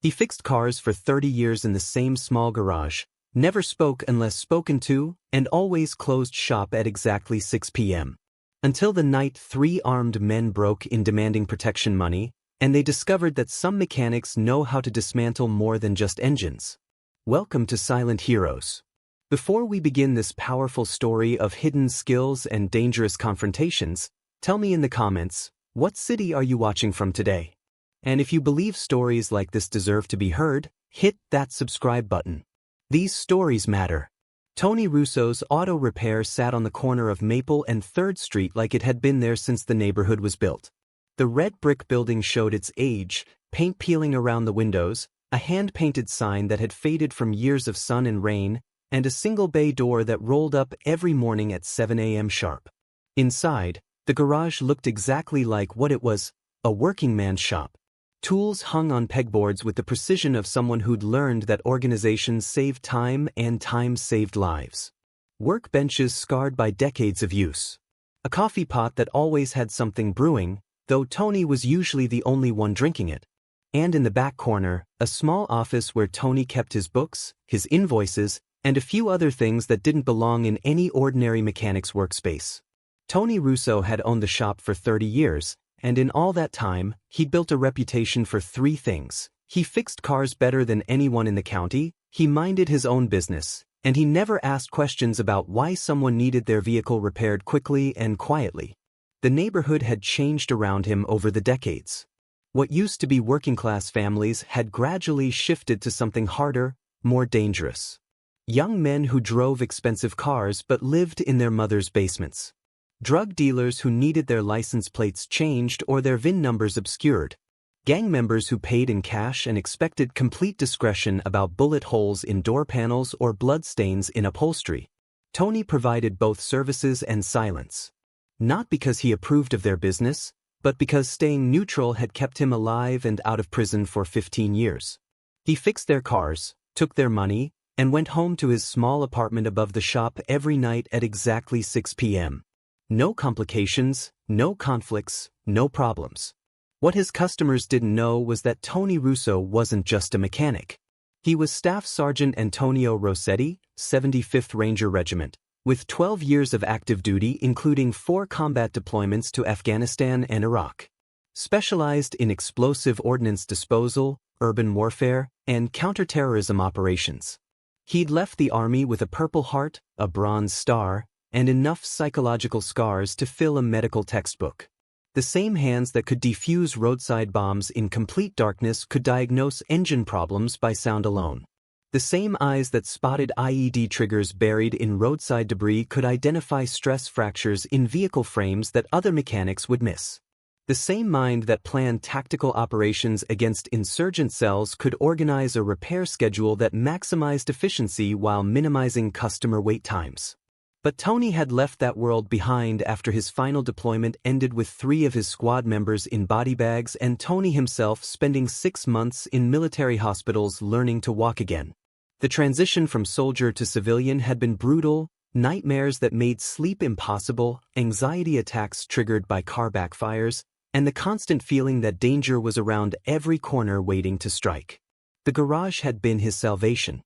He fixed cars for 30 years in the same small garage, never spoke unless spoken to, and always closed shop at exactly 6 p.m. Until the night 3 armed men broke in demanding protection money, and they discovered that some mechanics know how to dismantle more than just engines. Welcome to Silent Heroes. Before we begin this powerful story of hidden skills and dangerous confrontations, tell me in the comments, what city are you watching from today? And if you believe stories like this deserve to be heard, hit that subscribe button. These stories matter. Tony Russo's auto repair sat on the corner of Maple and 3rd Street like it had been there since the neighborhood was built. The red brick building showed its age, paint peeling around the windows, a hand-painted sign that had faded from years of sun and rain, and a single bay door that rolled up every morning at 7 a.m. sharp. Inside, the garage looked exactly like what it was, a working man's shop. Tools hung on pegboards with the precision of someone who'd learned that organizations saved time and time saved lives. Workbenches scarred by decades of use. A coffee pot that always had something brewing, though Tony was usually the only one drinking it. And in the back corner, a small office where Tony kept his books, his invoices, and a few other things that didn't belong in any ordinary mechanic's workspace. Tony Russo had owned the shop for 30 years, and in all that time, he'd built a reputation for 3 things. He fixed cars better than anyone in the county, he minded his own business, and he never asked questions about why someone needed their vehicle repaired quickly and quietly. The neighborhood had changed around him over the decades. What used to be working-class families had gradually shifted to something harder, more dangerous. Young men who drove expensive cars but lived in their mother's basements. Drug dealers who needed their license plates changed or their VIN numbers obscured. Gang members who paid in cash and expected complete discretion about bullet holes in door panels or bloodstains in upholstery. Tony provided both services and silence. Not because he approved of their business, but because staying neutral had kept him alive and out of prison for 15 years. He fixed their cars, took their money, and went home to his small apartment above the shop every night at exactly 6 p.m. No complications, no conflicts, no problems. What his customers didn't know was that Tony Russo wasn't just a mechanic. He was Staff Sergeant Antonio Rosetti, 75th Ranger Regiment, with 12 years of active duty including 4 combat deployments to Afghanistan and Iraq. Specialized in explosive ordnance disposal, urban warfare, and counterterrorism operations. He'd left the Army with a Purple Heart, a Bronze Star, and enough psychological scars to fill a medical textbook. The same hands that could defuse roadside bombs in complete darkness could diagnose engine problems by sound alone. The same eyes that spotted IED triggers buried in roadside debris could identify stress fractures in vehicle frames that other mechanics would miss. The same mind that planned tactical operations against insurgent cells could organize a repair schedule that maximized efficiency while minimizing customer wait times. But Tony had left that world behind after his final deployment ended with 3 of his squad members in body bags and Tony himself spending 6 months in military hospitals learning to walk again. The transition from soldier to civilian had been brutal, nightmares that made sleep impossible, anxiety attacks triggered by car backfires, and the constant feeling that danger was around every corner waiting to strike. The garage had been his salvation.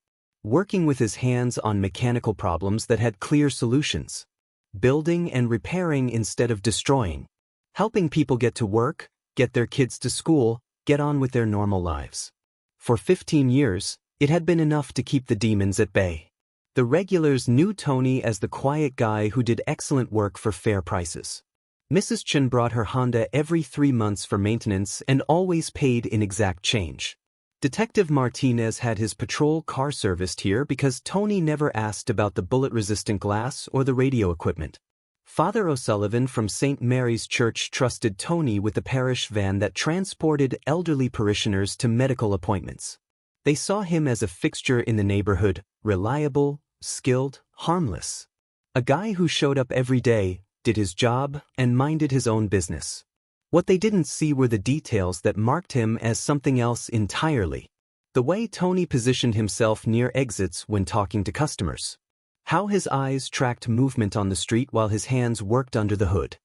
Working with his hands on mechanical problems that had clear solutions. Building and repairing instead of destroying. Helping people get to work, get their kids to school, get on with their normal lives. For 15 years, it had been enough to keep the demons at bay. The regulars knew Tony as the quiet guy who did excellent work for fair prices. Mrs. Chen brought her Honda every 3 months for maintenance and always paid in exact change. Detective Martinez had his patrol car serviced here because Tony never asked about the bullet-resistant glass or the radio equipment. Father O'Sullivan from St. Mary's Church trusted Tony with the parish van that transported elderly parishioners to medical appointments. They saw him as a fixture in the neighborhood, reliable, skilled, harmless. A guy who showed up every day, did his job, and minded his own business. What they didn't see were the details that marked him as something else entirely. The way Tony positioned himself near exits when talking to customers. How his eyes tracked movement on the street while his hands worked under the hood.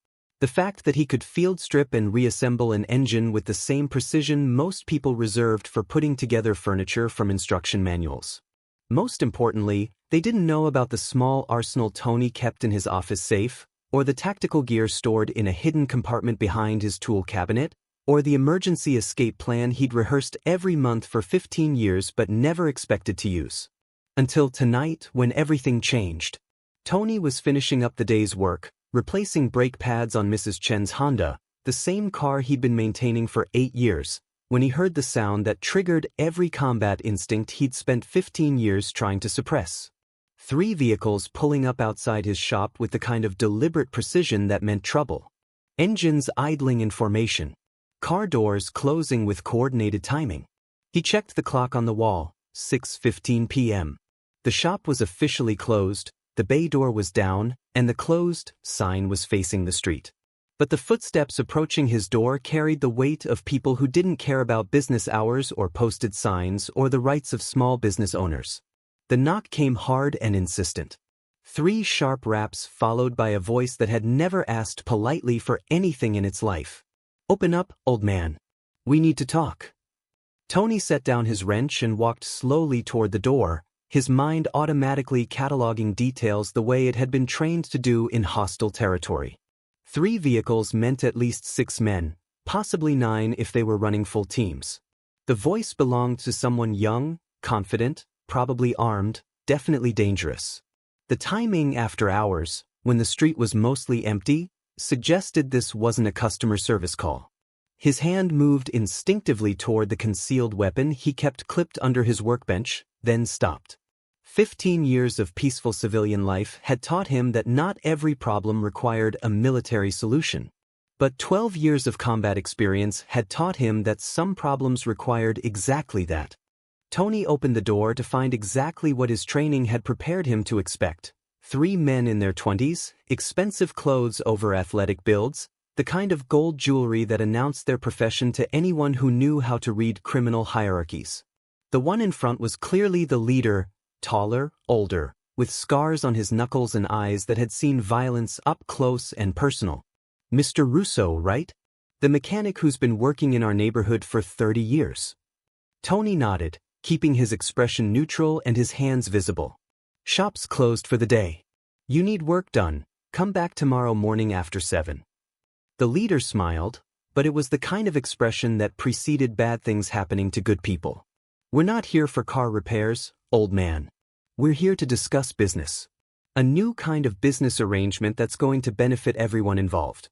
The fact that he could field strip and reassemble an engine with the same precision most people reserved for putting together furniture from instruction manuals. Most importantly, they didn't know about the small arsenal Tony kept in his office safe, or the tactical gear stored in a hidden compartment behind his tool cabinet, or the emergency escape plan he'd rehearsed every month for 15 years but never expected to use. Until tonight, when everything changed. Tony was finishing up the day's work, replacing brake pads on Mrs. Chen's Honda, the same car he'd been maintaining for 8 years, when he heard the sound that triggered every combat instinct he'd spent 15 years trying to suppress. 3 vehicles pulling up outside his shop with the kind of deliberate precision that meant trouble. Engines idling in formation. Car doors closing with coordinated timing. He checked the clock on the wall, 6:15 p.m. The shop was officially closed, the bay door was down, and the closed sign was facing the street. But the footsteps approaching his door carried the weight of people who didn't care about business hours or posted signs or the rights of small business owners. The knock came hard and insistent. 3 sharp raps followed by a voice that had never asked politely for anything in its life. "Open up, old man. We need to talk." Tony set down his wrench and walked slowly toward the door, his mind automatically cataloging details the way it had been trained to do in hostile territory. 3 vehicles meant at least 6 men, possibly 9 if they were running full teams. The voice belonged to someone young, confident, probably armed, definitely dangerous. The timing after hours, when the street was mostly empty, suggested this wasn't a customer service call. His hand moved instinctively toward the concealed weapon he kept clipped under his workbench, then stopped. 15 years of peaceful civilian life had taught him that not every problem required a military solution. But 12 years of combat experience had taught him that some problems required exactly that. Tony opened the door to find exactly what his training had prepared him to expect. 3 men in their 20s, expensive clothes over athletic builds, the kind of gold jewelry that announced their profession to anyone who knew how to read criminal hierarchies. The one in front was clearly the leader, taller, older, with scars on his knuckles and eyes that had seen violence up close and personal. "Mr. Russo, right? The mechanic who's been working in our neighborhood for 30 years. Tony nodded, keeping his expression neutral and his hands visible. "Shop's closed for the day. You need work done. Come back tomorrow morning after 7. The leader smiled, but it was the kind of expression that preceded bad things happening to good people. "We're not here for car repairs, old man. We're here to discuss business. A new kind of business arrangement that's going to benefit everyone involved."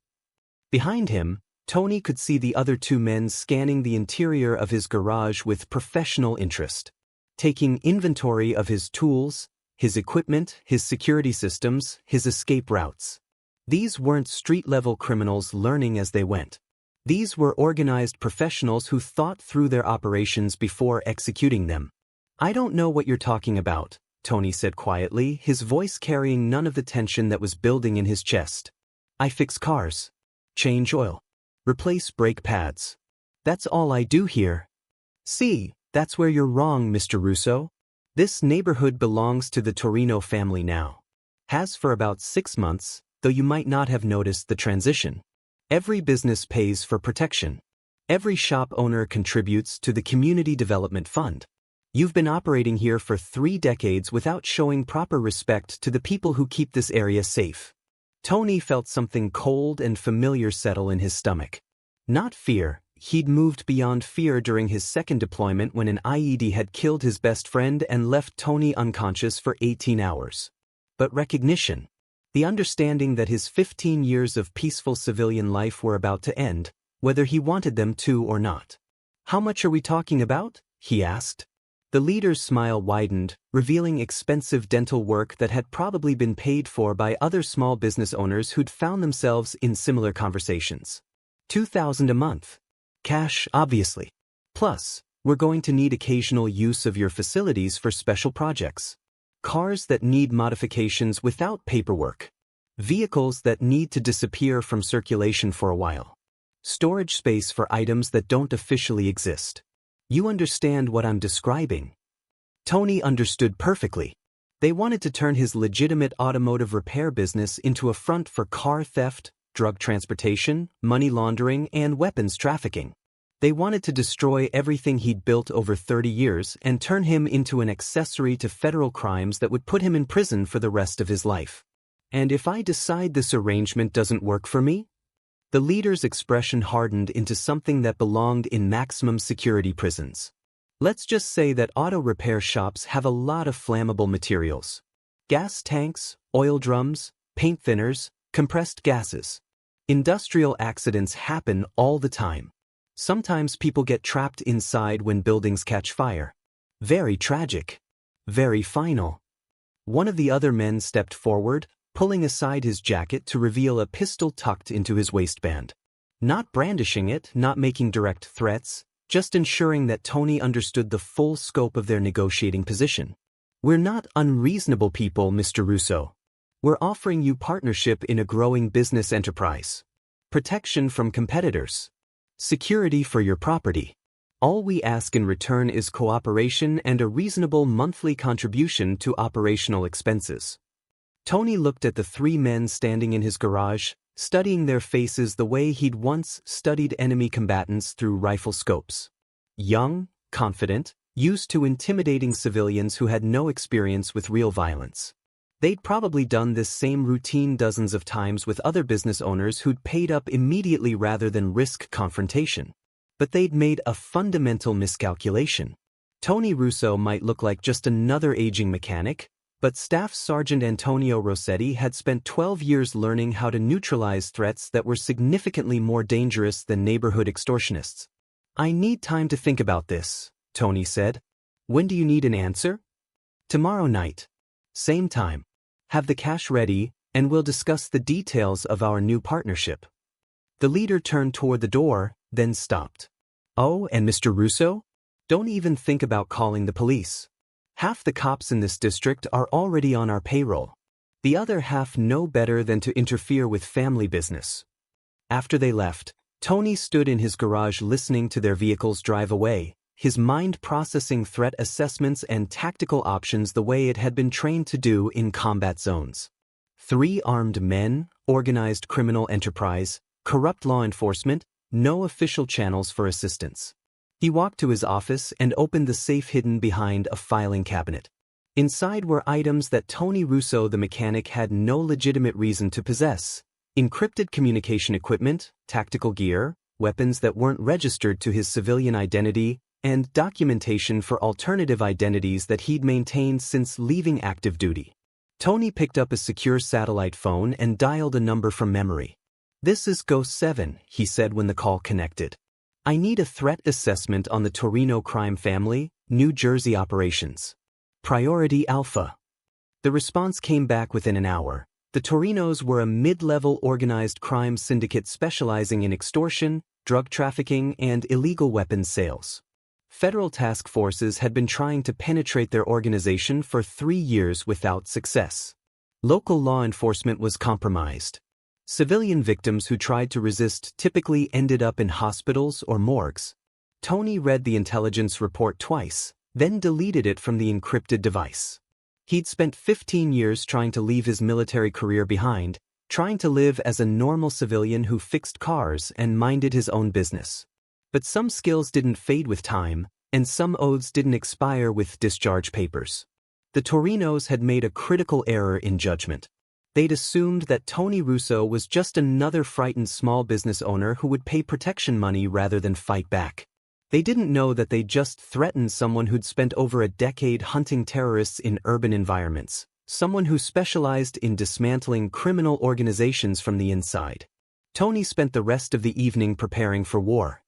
Behind him, Tony could see the other 2 men scanning the interior of his garage with professional interest, taking inventory of his tools, his equipment, his security systems, his escape routes. These weren't street-level criminals learning as they went. These were organized professionals who thought through their operations before executing them. "I don't know what you're talking about," Tony said quietly, his voice carrying none of the tension that was building in his chest. "I fix cars. Change oil. Replace brake pads. That's all I do here." "See, that's where you're wrong, Mr. Russo. This neighborhood belongs to the Torino family now. Has for about 6 months, though you might not have noticed the transition. Every business pays for protection. Every shop owner contributes to the Community Development Fund. You've been operating here for 3 decades without showing proper respect to the people who keep this area safe." Tony felt something cold and familiar settle in his stomach. Not fear. He'd moved beyond fear during his second deployment when an IED had killed his best friend and left Tony unconscious for 18 hours. But recognition. The understanding that his 15 years of peaceful civilian life were about to end, whether he wanted them to or not. "How much are we talking about?" he asked. The leader's smile widened, revealing expensive dental work that had probably been paid for by other small business owners who'd found themselves in similar conversations. $2,000 a month. Cash, obviously. Plus, we're going to need occasional use of your facilities for special projects. Cars that need modifications without paperwork. Vehicles that need to disappear from circulation for a while. Storage space for items that don't officially exist. You understand what I'm describing?" Tony understood perfectly. They wanted to turn his legitimate automotive repair business into a front for car theft, drug transportation, money laundering, and weapons trafficking. They wanted to destroy everything he'd built over 30 years and turn him into an accessory to federal crimes that would put him in prison for the rest of his life. And if I decide this arrangement doesn't work for me? The leader's expression hardened into something that belonged in maximum security prisons. Let's just say that auto repair shops have a lot of flammable materials. Gas tanks, oil drums, paint thinners, compressed gases. Industrial accidents happen all the time. Sometimes people get trapped inside when buildings catch fire. Very tragic. Very final. One of the other men stepped forward, pulling aside his jacket to reveal a pistol tucked into his waistband. Not brandishing it, not making direct threats, just ensuring that Tony understood the full scope of their negotiating position. We're not unreasonable people, Mr. Russo. We're offering you partnership in a growing business enterprise. Protection from competitors. Security for your property. All we ask in return is cooperation and a reasonable monthly contribution to operational expenses. Tony looked at the three men standing in his garage, studying their faces the way he'd once studied enemy combatants through rifle scopes. Young, confident, used to intimidating civilians who had no experience with real violence. They'd probably done this same routine dozens of times with other business owners who'd paid up immediately rather than risk confrontation. But they'd made a fundamental miscalculation. Tony Russo might look like just another aging mechanic, but Staff Sergeant Antonio Rosetti had spent 12 years learning how to neutralize threats that were significantly more dangerous than neighborhood extortionists. I need time to think about this, Tony said. When do you need an answer? Tomorrow night. Same time. Have the cash ready, and we'll discuss the details of our new partnership. The leader turned toward the door, then stopped. Oh, and Mr. Russo? Don't even think about calling the police. Half the cops in this district are already on our payroll. The other half know better than to interfere with family business. After they left, Tony stood in his garage listening to their vehicles drive away, his mind processing threat assessments and tactical options the way it had been trained to do in combat zones. 3 armed men, organized criminal enterprise, corrupt law enforcement, no official channels for assistance. He walked to his office and opened the safe hidden behind a filing cabinet. Inside were items that Tony Russo the mechanic had no legitimate reason to possess. Encrypted communication equipment, tactical gear, weapons that weren't registered to his civilian identity, and documentation for alternative identities that he'd maintained since leaving active duty. Tony picked up a secure satellite phone and dialed a number from memory. "This is Ghost 7, he said when the call connected. "I need a threat assessment on the Torino crime family, New Jersey operations. Priority Alpha." The response came back within an hour. The Torinos were a mid-level organized crime syndicate specializing in extortion, drug trafficking, and illegal weapons sales. Federal task forces had been trying to penetrate their organization for 3 years without success. Local law enforcement was compromised. Civilian victims who tried to resist typically ended up in hospitals or morgues. Tony read the intelligence report twice, then deleted it from the encrypted device. He'd spent 15 years trying to leave his military career behind, trying to live as a normal civilian who fixed cars and minded his own business. But some skills didn't fade with time, and some oaths didn't expire with discharge papers. The Torinos had made a critical error in judgment. They'd assumed that Tony Russo was just another frightened small business owner who would pay protection money rather than fight back. They didn't know that they'd just threatened someone who'd spent over a decade hunting terrorists in urban environments, someone who specialized in dismantling criminal organizations from the inside. Tony spent the rest of the evening preparing for war.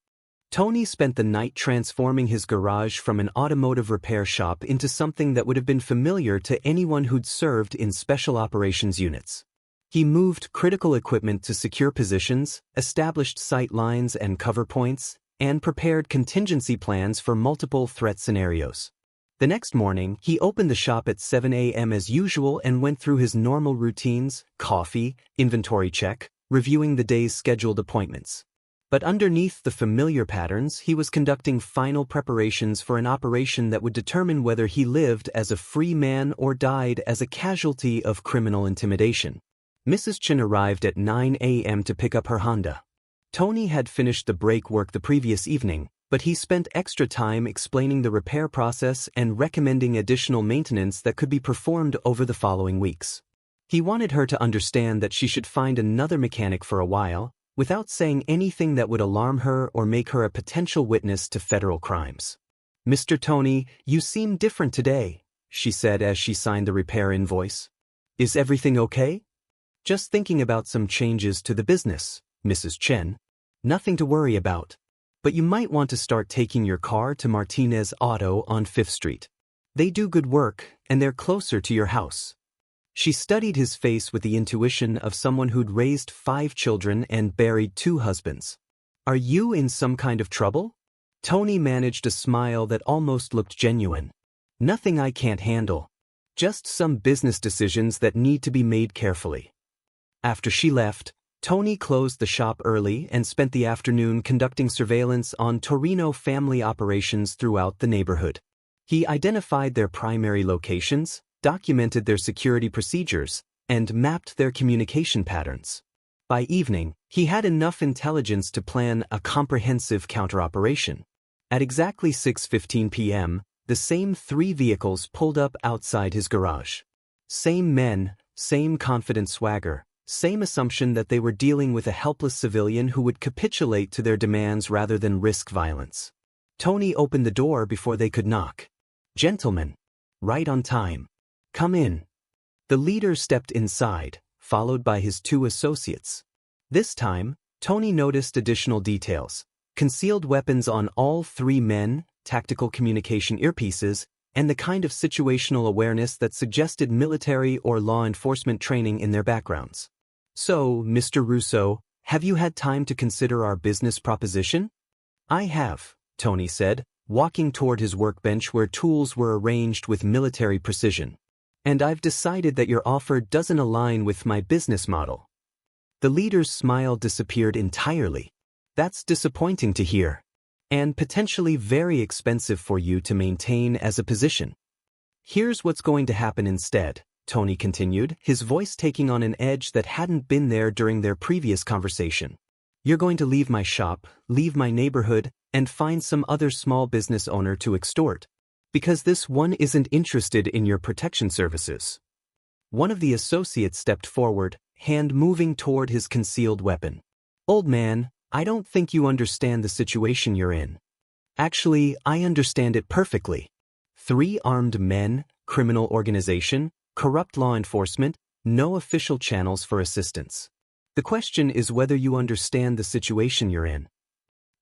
Tony spent the night transforming his garage from an automotive repair shop into something that would have been familiar to anyone who'd served in special operations units. He moved critical equipment to secure positions, established sight lines and cover points, and prepared contingency plans for multiple threat scenarios. The next morning, he opened the shop at 7 a.m. as usual and went through his normal routines: coffee, inventory check, reviewing the day's scheduled appointments. But underneath the familiar patterns, he was conducting final preparations for an operation that would determine whether he lived as a free man or died as a casualty of criminal intimidation. Mrs. Chen arrived at 9 a.m. to pick up her Honda. Tony had finished the brake work the previous evening, but he spent extra time explaining the repair process and recommending additional maintenance that could be performed over the following weeks. He wanted her to understand that she should find another mechanic for a while, without saying anything that would alarm her or make her a potential witness to federal crimes. "Mr. Tony, you seem different today," she said as she signed the repair invoice. "Is everything okay?" "Just thinking about some changes to the business, Mrs. Chen. Nothing to worry about. But you might want to start taking your car to Martinez Auto on 5th Street. They do good work, and they're closer to your house." She studied his face with the intuition of someone who'd raised 5 children and buried 2 husbands. "Are you in some kind of trouble?" Tony managed a smile that almost looked genuine. "Nothing I can't handle. Just some business decisions that need to be made carefully." After she left, Tony closed the shop early and spent the afternoon conducting surveillance on Torino family operations throughout the neighborhood. He identified their primary locations, documented their security procedures, and mapped their communication patterns. By evening, he had enough intelligence to plan a comprehensive counter-operation. At exactly 6:15 p.m., the same 3 vehicles pulled up outside his garage. Same men, same confident swagger, same assumption that they were dealing with a helpless civilian who would capitulate to their demands rather than risk violence. Tony opened the door before they could knock. "Gentlemen, right on time. Come in." The leader stepped inside, followed by his 2 associates. This time, Tony noticed additional details: concealed weapons on all 3 men, tactical communication earpieces, and the kind of situational awareness that suggested military or law enforcement training in their backgrounds. "So, Mr. Russo, have you had time to consider our business proposition?" "I have," Tony said, walking toward his workbench where tools were arranged with military precision. "And I've decided that your offer doesn't align with my business model." The leader's smile disappeared entirely. "That's disappointing to hear. And potentially very expensive for you to maintain as a position. Here's what's going to happen instead," Tony continued, his voice taking on an edge that hadn't been there during their previous conversation. "You're going to leave my shop, leave my neighborhood, and find some other small business owner to extort. Because this one isn't interested in your protection services." One of the associates stepped forward, hand moving toward his concealed weapon. "Old man, I don't think you understand the situation you're in." "Actually, I understand it perfectly. 3 armed men, criminal organization, corrupt law enforcement, no official channels for assistance. The question is whether you understand the situation you're in."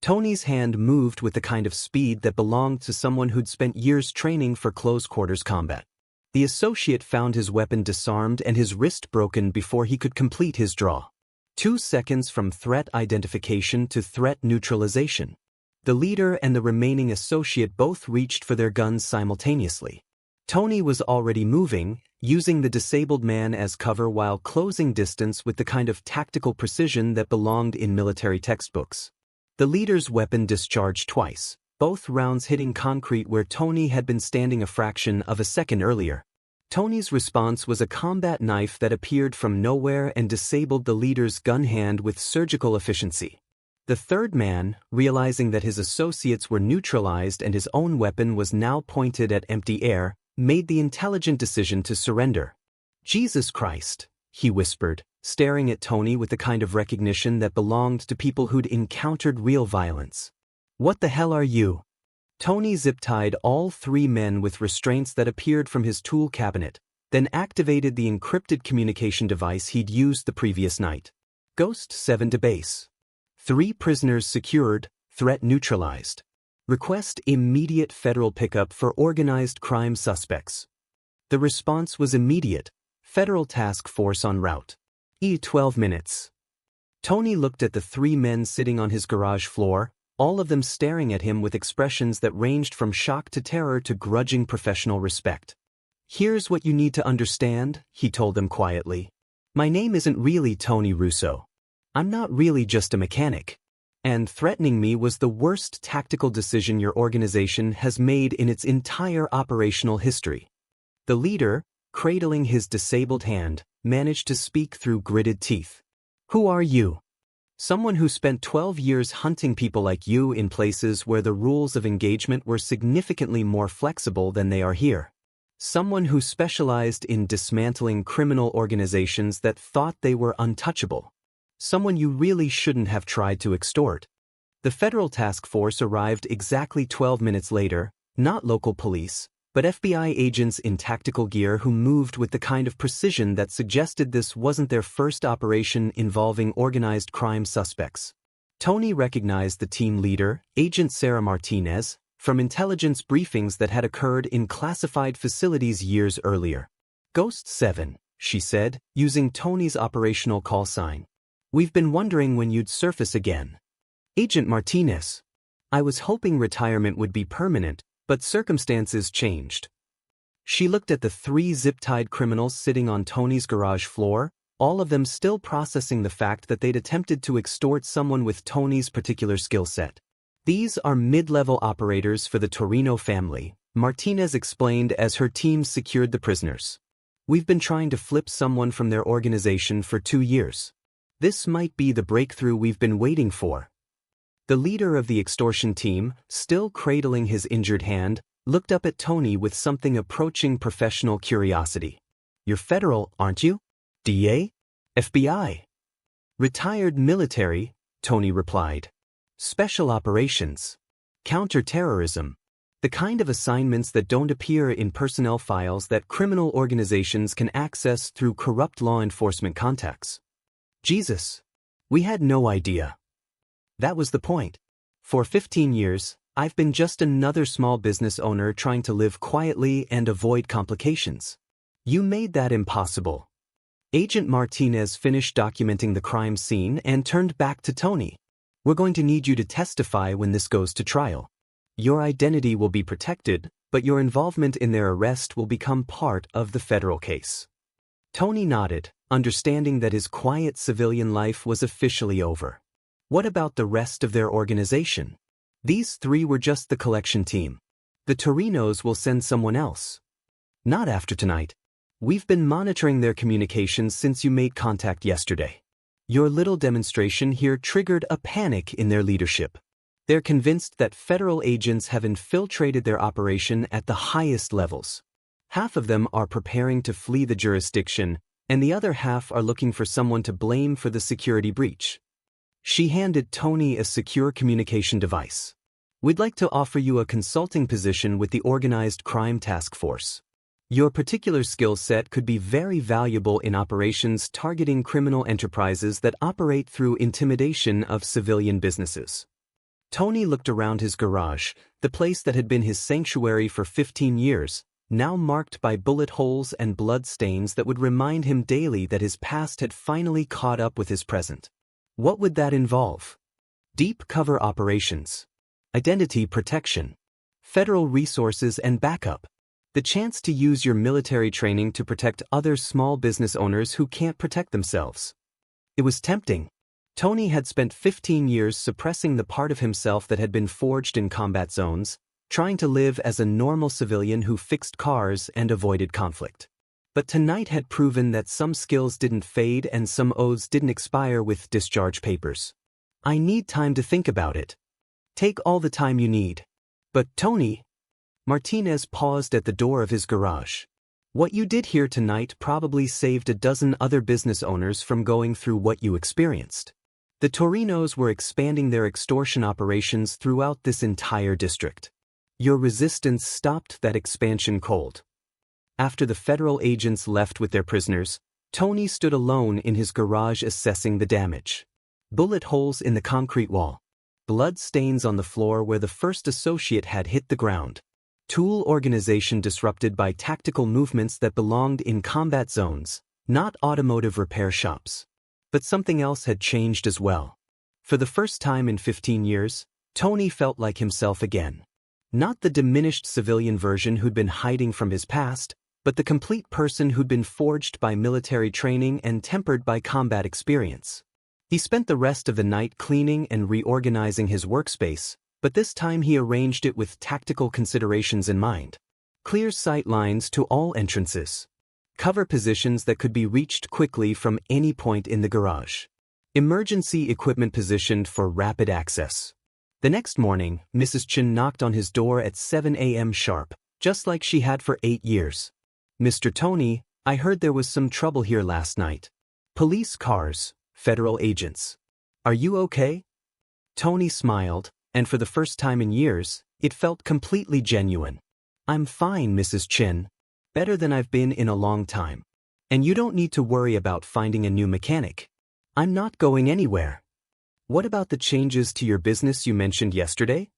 Tony's hand moved with the kind of speed that belonged to someone who'd spent years training for close-quarters combat. The associate found his weapon disarmed and his wrist broken before he could complete his draw. 2 seconds from threat identification to threat neutralization. The leader and the remaining associate both reached for their guns simultaneously. Tony was already moving, using the disabled man as cover while closing distance with the kind of tactical precision that belonged in military textbooks. The leader's weapon discharged twice, both rounds hitting concrete where Tony had been standing a fraction of a second earlier. Tony's response was a combat knife that appeared from nowhere and disabled the leader's gun hand with surgical efficiency. The third man, realizing that his associates were neutralized and his own weapon was now pointed at empty air, made the intelligent decision to surrender. "Jesus Christ," he whispered, staring at Tony with the kind of recognition that belonged to people who'd encountered real violence. "What the hell are you?" Tony zip-tied all 3 men with restraints that appeared from his tool cabinet, then activated the encrypted communication device he'd used the previous night. Ghost 7 to base. 3 prisoners secured, threat neutralized. Request immediate federal pickup for organized crime suspects. The response was immediate. Federal task force en route. 12 minutes. Tony looked at the 3 men sitting on his garage floor, all of them staring at him with expressions that ranged from shock to terror to grudging professional respect. "Here's what you need to understand," he told them quietly. "My name isn't really Tony Russo. I'm not really just a mechanic. And threatening me was the worst tactical decision your organization has made in its entire operational history." The leader, cradling his disabled hand, managed to speak through gritted teeth. "Who are you?" "Someone who spent 12 years hunting people like you in places where the rules of engagement were significantly more flexible than they are here. Someone who specialized in dismantling criminal organizations that thought they were untouchable. Someone you really shouldn't have tried to extort." The federal task force arrived exactly 12 minutes later, not local police, but FBI agents in tactical gear who moved with the kind of precision that suggested this wasn't their first operation involving organized crime suspects. Tony recognized the team leader, Agent Sarah Martinez, from intelligence briefings that had occurred in classified facilities years earlier. "Ghost 7, she said, using Tony's operational call sign. "We've been wondering when you'd surface again." "Agent Martinez. I was hoping retirement would be permanent, but circumstances changed." She looked at the 3 zip-tied criminals sitting on Tony's garage floor, all of them still processing the fact that they'd attempted to extort someone with Tony's particular skill set. "These are mid-level operators for the Torino family," Martinez explained as her team secured the prisoners. "We've been trying to flip someone from their organization for 2 years. This might be the breakthrough we've been waiting for." The leader of the extortion team, still cradling his injured hand, looked up at Tony with something approaching professional curiosity. "You're federal, aren't you? DA? FBI?" "Retired military," Tony replied. "Special operations. Counter-terrorism. The kind of assignments that don't appear in personnel files that criminal organizations can access through corrupt law enforcement contacts." "Jesus. We had no idea." "That was the point. For 15 years, I've been just another small business owner trying to live quietly and avoid complications. You made that impossible." Agent Martinez finished documenting the crime scene and turned back to Tony. "We're going to need you to testify when this goes to trial. Your identity will be protected, but your involvement in their arrest will become part of the federal case." Tony nodded, understanding that his quiet civilian life was officially over. What about the rest of their organization? These 3 were just the collection team. The Torinos will send someone else. "Not after tonight. We've been monitoring their communications since you made contact yesterday. Your little demonstration here triggered a panic in their leadership. They're convinced that federal agents have infiltrated their operation at the highest levels. Half of them are preparing to flee the jurisdiction, and the other half are looking for someone to blame for the security breach." She handed Tony a secure communication device. "We'd like to offer you a consulting position with the Organized Crime Task Force. Your particular skill set could be very valuable in operations targeting criminal enterprises that operate through intimidation of civilian businesses." Tony looked around his garage, the place that had been his sanctuary for 15 years, now marked by bullet holes and blood stains that would remind him daily that his past had finally caught up with his present. What would that involve? Deep cover operations. Identity protection. Federal resources and backup. The chance to use your military training to protect other small business owners who can't protect themselves. It was tempting. Tony had spent 15 years suppressing the part of himself that had been forged in combat zones, trying to live as a normal civilian who fixed cars and avoided conflict. But tonight had proven that some skills didn't fade and some oaths didn't expire with discharge papers. "I need time to think about it." "Take all the time you need." "But Tony..." Martinez paused at the door of his garage. "What you did here tonight probably saved a dozen other business owners from going through what you experienced. The Torinos were expanding their extortion operations throughout this entire district. Your resistance stopped that expansion cold." After the federal agents left with their prisoners, Tony stood alone in his garage assessing the damage. Bullet holes in the concrete wall. Blood stains on the floor where the first associate had hit the ground. Tool organization disrupted by tactical movements that belonged in combat zones, not automotive repair shops. But something else had changed as well. For the first time in 15 years, Tony felt like himself again. Not the diminished civilian version who'd been hiding from his past, but the complete person who'd been forged by military training and tempered by combat experience. He spent the rest of the night cleaning and reorganizing his workspace, but this time he arranged it with tactical considerations in mind. Clear sight lines to all entrances. Cover positions that could be reached quickly from any point in the garage. Emergency equipment positioned for rapid access. The next morning, Mrs. Chen knocked on his door at 7 a.m. sharp, just like she had for 8 years. "Mr. Tony, I heard there was some trouble here last night. Police cars, federal agents. Are you okay?" Tony smiled, and for the first time in years, it felt completely genuine. "I'm fine, Mrs. Chen. Better than I've been in a long time. And you don't need to worry about finding a new mechanic. I'm not going anywhere. What about the changes to your business you mentioned yesterday?"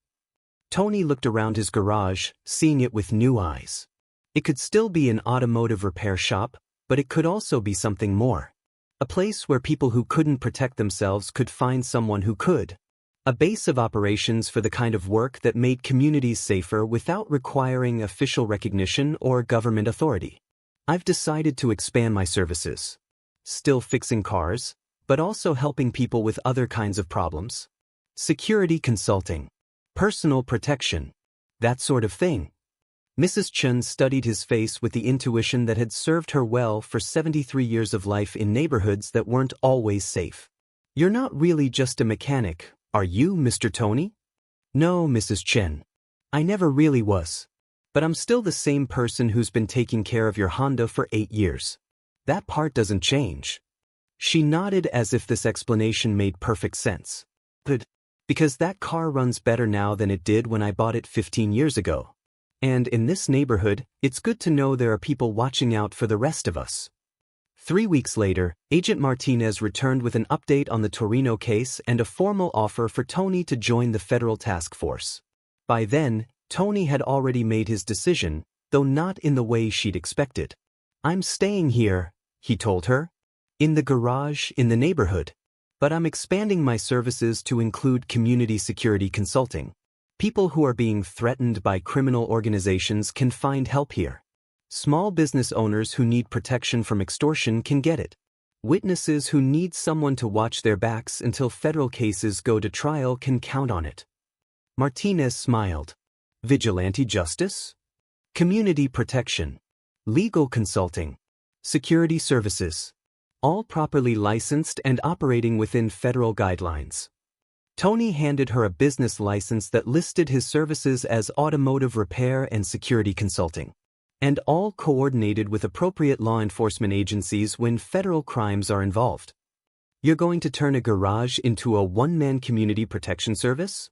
Tony looked around his garage, seeing it with new eyes. It could still be an automotive repair shop, but it could also be something more. A place where people who couldn't protect themselves could find someone who could. A base of operations for the kind of work that made communities safer without requiring official recognition or government authority. "I've decided to expand my services. Still fixing cars, but also helping people with other kinds of problems. Security consulting. Personal protection. That sort of thing." Mrs. Chen studied his face with the intuition that had served her well for 73 years of life in neighborhoods that weren't always safe. "You're not really just a mechanic, are you, Mr. Tony?" "No, Mrs. Chen. I never really was. But I'm still the same person who's been taking care of your Honda for 8 years. That part doesn't change." She nodded as if this explanation made perfect sense. "Good. Because that car runs better now than it did when I bought it 15 years ago. And in this neighborhood, it's good to know there are people watching out for the rest of us." 3 weeks later, Agent Martinez returned with an update on the Torino case and a formal offer for Tony to join the federal task force. By then, Tony had already made his decision, though not in the way she'd expected. "I'm staying here," he told her. "In the garage, in the neighborhood. But I'm expanding my services to include community security consulting. People who are being threatened by criminal organizations can find help here. Small business owners who need protection from extortion can get it. Witnesses who need someone to watch their backs until federal cases go to trial can count on it." Martinez smiled. "Vigilante justice? Community protection. Legal consulting. Security services. All properly licensed and operating within federal guidelines." Tony handed her a business license that listed his services as automotive repair and security consulting. "And all coordinated with appropriate law enforcement agencies when federal crimes are involved." "You're going to turn a garage into a one-man community protection service?"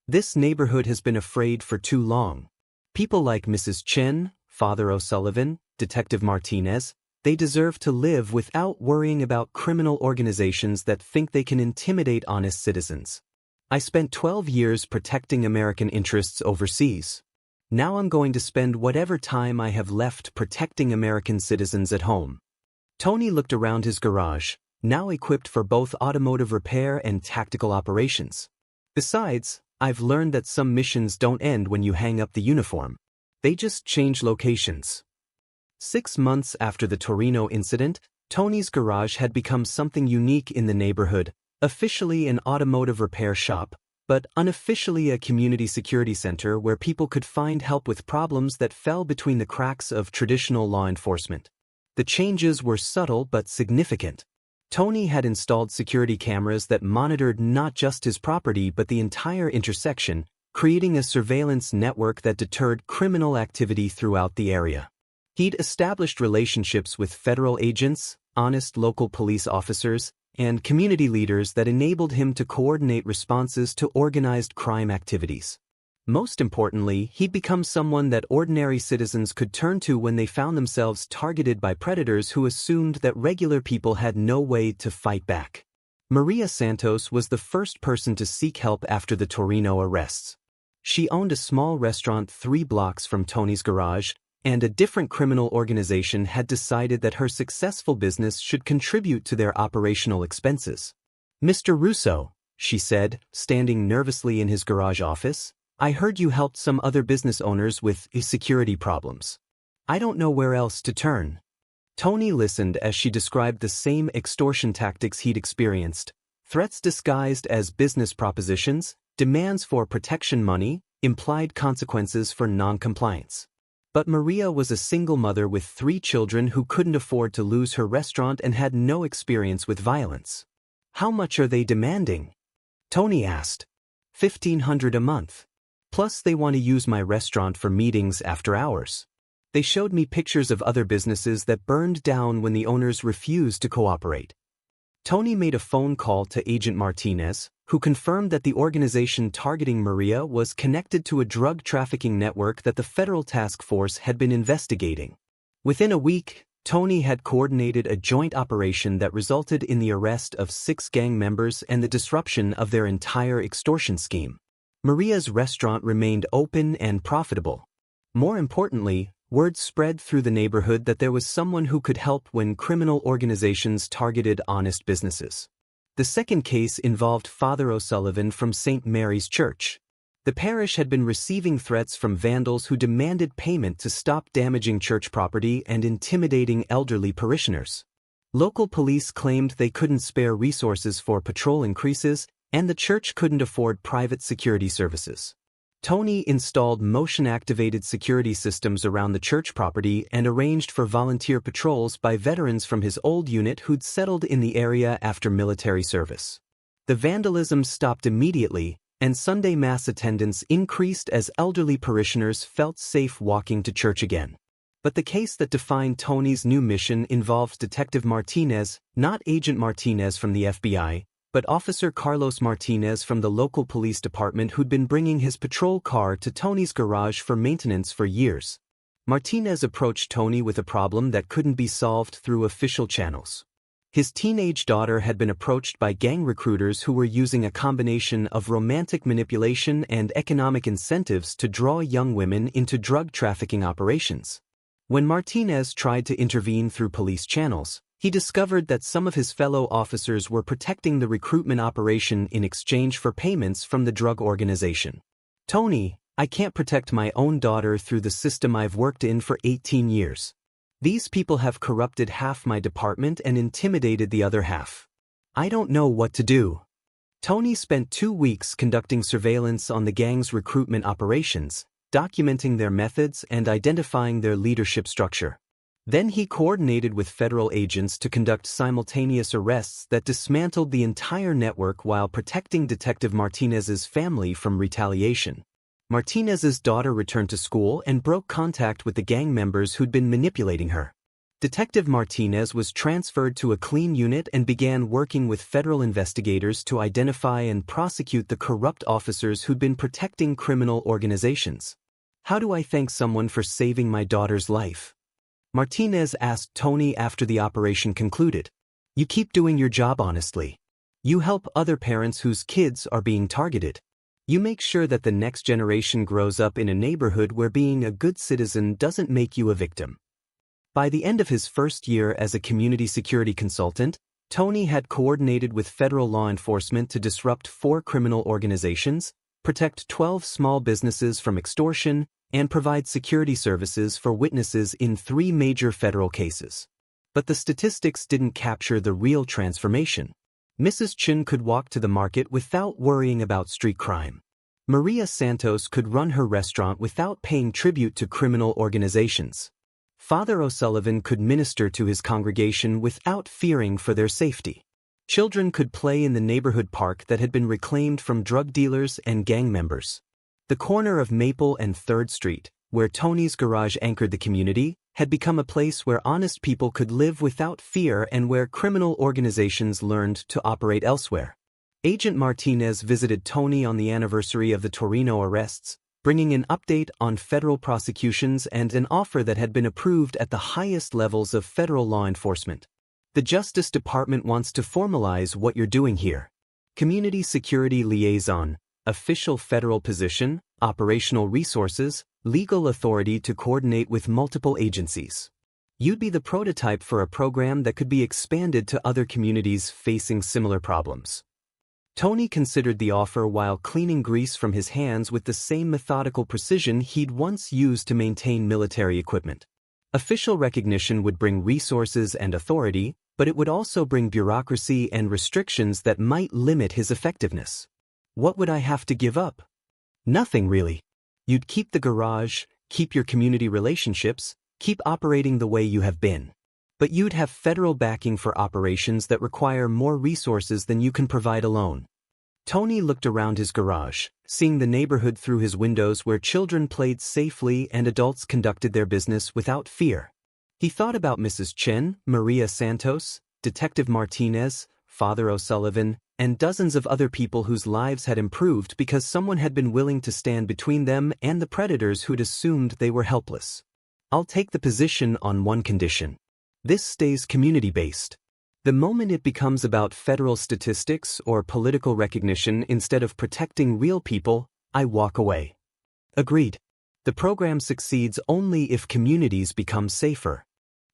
"This neighborhood has been afraid for too long. People like Mrs. Chen, Father O'Sullivan, Detective Martinez, they deserve to live without worrying about criminal organizations that think they can intimidate honest citizens. I spent 12 years protecting American interests overseas. Now I'm going to spend whatever time I have left protecting American citizens at home." Tony looked around his garage, now equipped for both automotive repair and tactical operations. "Besides, I've learned that some missions don't end when you hang up the uniform. They just change locations." 6 months after the Torino incident, Tony's garage had become something unique in the neighborhood, officially an automotive repair shop, but unofficially a community security center where people could find help with problems that fell between the cracks of traditional law enforcement. The changes were subtle but significant. Tony had installed security cameras that monitored not just his property but the entire intersection, creating a surveillance network that deterred criminal activity throughout the area. He'd established relationships with federal agents, honest local police officers, and community leaders that enabled him to coordinate responses to organized crime activities. Most importantly, he'd become someone that ordinary citizens could turn to when they found themselves targeted by predators who assumed that regular people had no way to fight back. Maria Santos was the first person to seek help after the Torino arrests. She owned a small restaurant 3 blocks from Tony's garage, and a different criminal organization had decided that her successful business should contribute to their operational expenses. "Mr. Russo," she said, standing nervously in his garage office, "I heard you helped some other business owners with security problems. I don't know where else to turn." Tony listened as she described the same extortion tactics he'd experienced: threats disguised as business propositions, demands for protection money, implied consequences for non-compliance. But Maria was a single mother with 3 children who couldn't afford to lose her restaurant and had no experience with violence. "How much are they demanding?" Tony asked. $1,500 a month. Plus they want to use my restaurant for meetings after hours. They showed me pictures of other businesses that burned down when the owners refused to cooperate. Tony made a phone call to Agent Martinez, who confirmed that the organization targeting Maria was connected to a drug trafficking network that the federal task force had been investigating. Within a week, Tony had coordinated a joint operation that resulted in the arrest of 6 gang members and the disruption of their entire extortion scheme. Maria's restaurant remained open and profitable. More importantly, word spread through the neighborhood that there was someone who could help when criminal organizations targeted honest businesses. The second case involved Father O'Sullivan from St. Mary's Church. The parish had been receiving threats from vandals who demanded payment to stop damaging church property and intimidating elderly parishioners. Local police claimed they couldn't spare resources for patrol increases, and the church couldn't afford private security services. Tony installed motion-activated security systems around the church property and arranged for volunteer patrols by veterans from his old unit who'd settled in the area after military service. The vandalism stopped immediately, and Sunday Mass attendance increased as elderly parishioners felt safe walking to church again. But the case that defined Tony's new mission involved Detective Martinez, not Agent Martinez from the FBI, but Officer Carlos Martinez from the local police department who'd been bringing his patrol car to Tony's garage for maintenance for years. Martinez approached Tony with a problem that couldn't be solved through official channels. His teenage daughter had been approached by gang recruiters who were using a combination of romantic manipulation and economic incentives to draw young women into drug trafficking operations. When Martinez tried to intervene through police channels, he discovered that some of his fellow officers were protecting the recruitment operation in exchange for payments from the drug organization. "Tony, I can't protect my own daughter through the system I've worked in for 18 years. These people have corrupted half my department and intimidated the other half. I don't know what to do." Tony spent 2 weeks conducting surveillance on the gang's recruitment operations, documenting their methods and identifying their leadership structure. Then he coordinated with federal agents to conduct simultaneous arrests that dismantled the entire network while protecting Detective Martinez's family from retaliation. Martinez's daughter returned to school and broke contact with the gang members who'd been manipulating her. Detective Martinez was transferred to a clean unit and began working with federal investigators to identify and prosecute the corrupt officers who'd been protecting criminal organizations. "How do I thank someone for saving my daughter's life?" Martinez asked Tony after the operation concluded. "You keep doing your job honestly. You help other parents whose kids are being targeted. You make sure that the next generation grows up in a neighborhood where being a good citizen doesn't make you a victim." By the end of his first year as a community security consultant, Tony had coordinated with federal law enforcement to disrupt 4 criminal organizations, protect 12 small businesses from extortion, and provide security services for witnesses in 3 major federal cases. But the statistics didn't capture the real transformation. Mrs. Chun could walk to the market without worrying about street crime. Maria Santos could run her restaurant without paying tribute to criminal organizations. Father O'Sullivan could minister to his congregation without fearing for their safety. Children could play in the neighborhood park that had been reclaimed from drug dealers and gang members. The corner of Maple and 3rd Street, where Tony's garage anchored the community, had become a place where honest people could live without fear and where criminal organizations learned to operate elsewhere. Agent Martinez visited Tony on the anniversary of the Torino arrests, bringing an update on federal prosecutions and an offer that had been approved at the highest levels of federal law enforcement. "The Justice Department wants to formalize what you're doing here. Community Security Liaison, official federal position, operational resources, legal authority to coordinate with multiple agencies. You'd be the prototype for a program that could be expanded to other communities facing similar problems." Tony considered the offer while cleaning grease from his hands with the same methodical precision he'd once used to maintain military equipment. Official recognition would bring resources and authority, but it would also bring bureaucracy and restrictions that might limit his effectiveness. What would I have to give up? Nothing really. You'd keep the garage, keep your community relationships, keep operating the way you have been. But you'd have federal backing for operations that require more resources than you can provide alone. Tony looked around his garage, seeing the neighborhood through his windows where children played safely and adults conducted their business without fear. He thought about Mrs. Chen, Maria Santos, Detective Martinez, Father O'Sullivan, and dozens of other people whose lives had improved because someone had been willing to stand between them and the predators who'd assumed they were helpless. I'll take the position on one condition. This stays community-based. The moment it becomes about federal statistics or political recognition instead of protecting real people, I walk away. Agreed. The program succeeds only if communities become safer.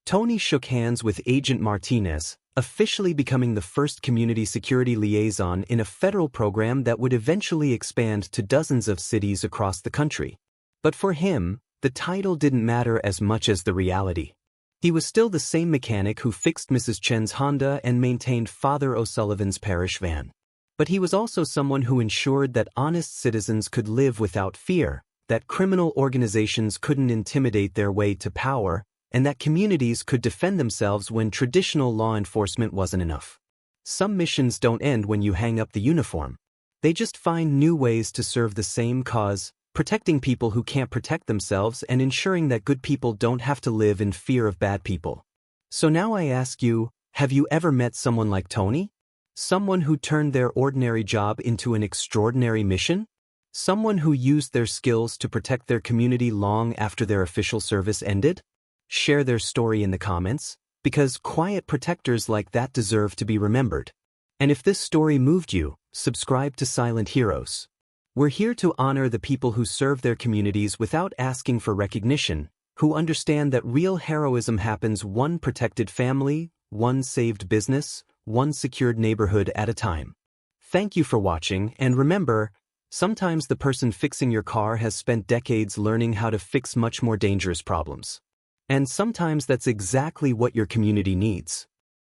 Tony shook hands with Agent Martinez, officially becoming the first community security liaison in a federal program that would eventually expand to dozens of cities across the country. But for him, the title didn't matter as much as the reality. He was still the same mechanic who fixed Mrs. Chen's Honda and maintained Father O'Sullivan's parish van. But he was also someone who ensured that honest citizens could live without fear, that criminal organizations couldn't intimidate their way to power, and that communities could defend themselves when traditional law enforcement wasn't enough. Some missions don't end when you hang up the uniform. They just find new ways to serve the same cause, protecting people who can't protect themselves and ensuring that good people don't have to live in fear of bad people. So now I ask you, have you ever met someone like Tony? Someone who turned their ordinary job into an extraordinary mission? Someone who used their skills to protect their community long after their official service ended? Share their story in the comments, because quiet protectors like that deserve to be remembered. And if this story moved you, subscribe to Silent Heroes. We're here to honor the people who serve their communities without asking for recognition, who understand that real heroism happens one protected family, one saved business, one secured neighborhood at a time. Thank you for watching, and remember, sometimes the person fixing your car has spent decades learning how to fix much more dangerous problems. And sometimes that's exactly what your community needs.